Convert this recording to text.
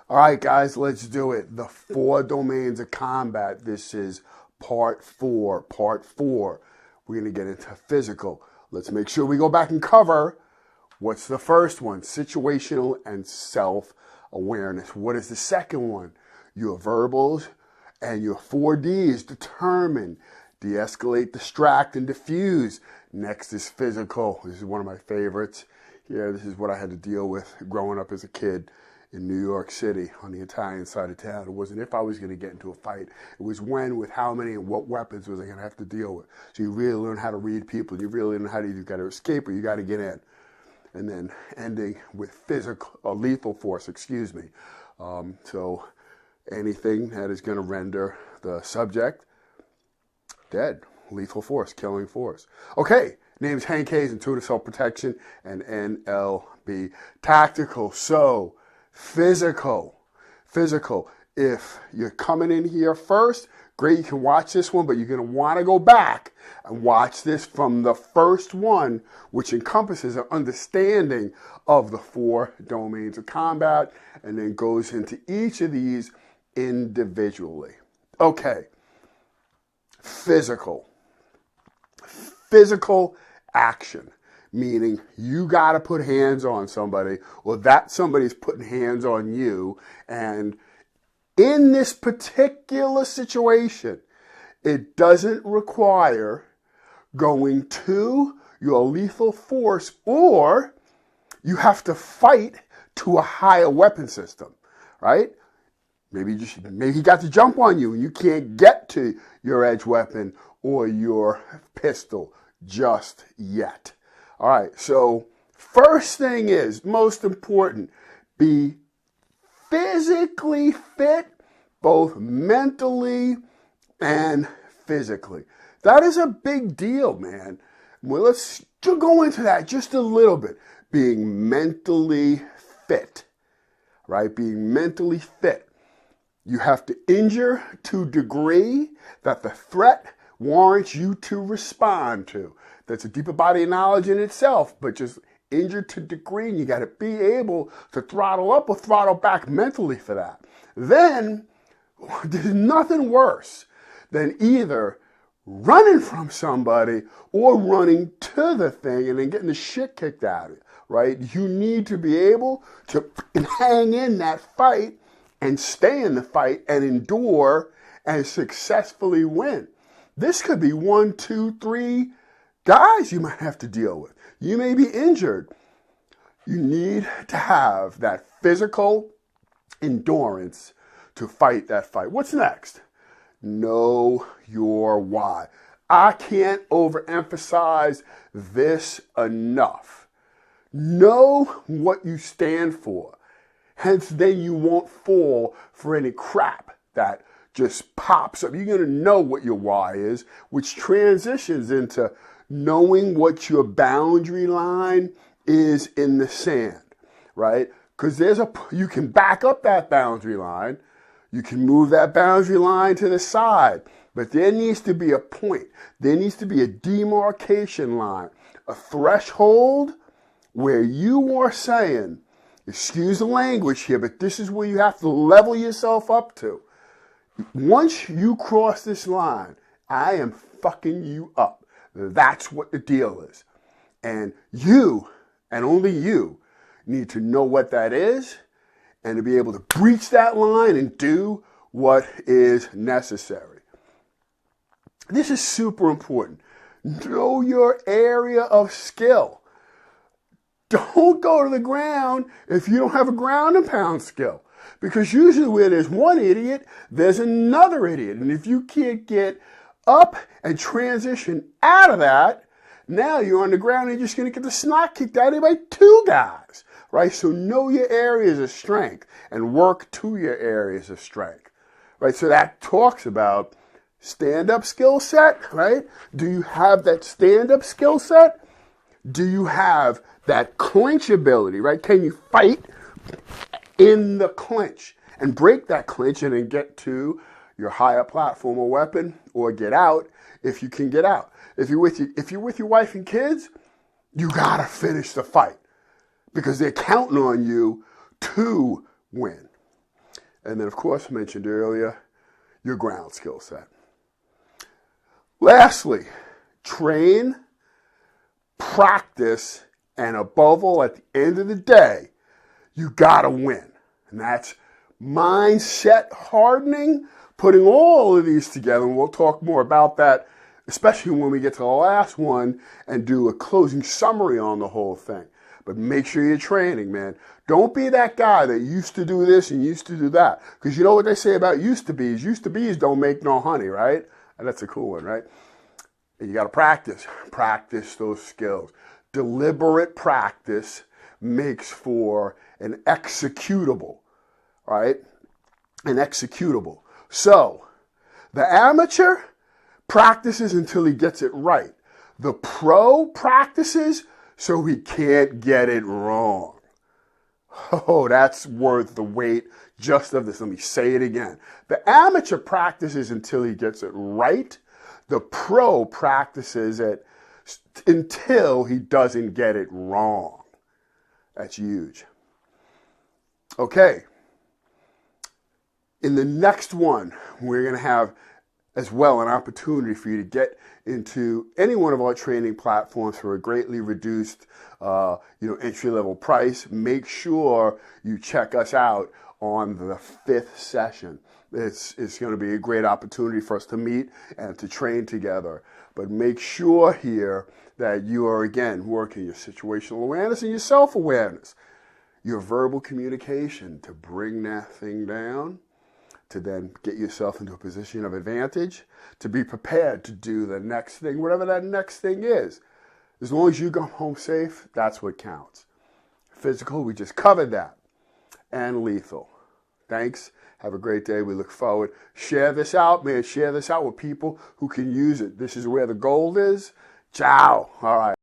All right, guys, let's do it. The 4 domains of combat. This is part 4. Part 4. We're going to get into physical. Let's make sure we go back and cover what's the first one? Situational and self-awareness. What is the second one? Your verbals and your 4 Ds. Determine, de-escalate, distract, and diffuse. Next is physical. This is one of my favorites. Yeah, this is what I had to deal with growing up as a kid in New York City on the Italian side of town. It wasn't if I was going to get into a fight. It was when, with how many, and what weapons was I going to have to deal with. So you really learn how to read people. You really learn how to, you got to escape or you got to get in. And then ending with physical, or lethal force, so anything that is going to render the subject dead. Lethal force, killing force. Okay, name's Hank Hayes, Intuitive Self-Protection, and NLB Tactical. So, physical. If you're coming in here first, great, you can watch this one, but you're going to want to go back and watch this from the first one, which encompasses an understanding of the 4 domains of combat, and then goes into each of these individually. Okay, physical action, meaning you got to put hands on somebody, or that somebody's putting hands on you. And in this particular situation, it doesn't require going to your lethal force, or you have to fight to a higher weapon system, right? Maybe he got to jump on you and you can't get to your edge weapon or your pistol just yet. All right, so first thing is, most important, be physically fit, both mentally and physically. That is a big deal, man. Well, let's go into that just a little bit. Being mentally fit, right? Being mentally fit. You have to injure to a degree that the threat warrants you to respond to. That's a deeper body of knowledge in itself, but just injured to a degree, and you got to be able to throttle up or throttle back mentally for that. Then, there's nothing worse than either running from somebody or running to the thing and then getting the shit kicked out of you, right? You need to be able to hang in that fight and stay in the fight and endure and successfully win. This could be 1, 2, 3 guys you might have to deal with. You may be injured. You need to have that physical endurance to fight that fight. What's next? Know your why. I can't overemphasize this enough. Know what you stand for. Hence, then you won't fall for any crap that just pops up. You're going to know what your why is, which transitions into knowing what your boundary line is in the sand, right? Because you can back up that boundary line. You can move that boundary line to the side, but there needs to be a point. There needs to be a demarcation line, a threshold where you are saying, excuse the language here, but this is where you have to level yourself up to. Once you cross this line, I am fucking you up. That's what the deal is. And you, and only you, need to know what that is and to be able to breach that line and do what is necessary. This is super important. Know your area of skill. Don't go to the ground if you don't have a ground and pound skill. Because usually where there's one idiot, there's another idiot. And if you can't get up and transition out of that, now you're on the ground and you're just going to get the snot kicked out of you by 2 guys, right? So know your areas of strength and work to your areas of strength, right? So that talks about stand-up skill set, right? Do you have that stand-up skill set? Do you have that clinch ability, right? Can you fight in the clinch and break that clinch and then get to your higher platform or weapon, or get out if you can get out? If you're with your wife and kids, you gotta finish the fight because they're counting on you to win. And then, of course, mentioned earlier, your ground skill set. Lastly, train, practice, and above all, at the end of the day, you gotta win. And that's mindset hardening, putting all of these together. And we'll talk more about that, especially when we get to the last one and do a closing summary on the whole thing. But make sure you're training, man. Don't be that guy that used to do this and used to do that. Because you know what they say about used to be's? Used to be's don't make no honey, right? And that's a cool one, right? And you got to practice. Practice those skills. Deliberate practice makes for an executable, right? An executable. So, the amateur practices until he gets it right. The pro practices so he can't get it wrong. Oh, that's worth the weight just of this. Let me say it again. The amateur practices until he gets it right. The pro practices it until he doesn't get it wrong. That's huge. Okay. In the next one, we're going to have as well an opportunity for you to get into any one of our training platforms for a greatly reduced entry-level price. Make sure you check us out on the 5th session. It's going to be a great opportunity for us to meet and to train together. But make sure here that you are, again, working your situational awareness and your self-awareness, your verbal communication to bring that thing down, to then get yourself into a position of advantage, to be prepared to do the next thing, whatever that next thing is. As long as you come home safe, that's what counts. Physical, we just covered that. And lethal. Thanks. Have a great day. We look forward. Share this out, man. Share this out with people who can use it. This is where the gold is. Ciao. All right.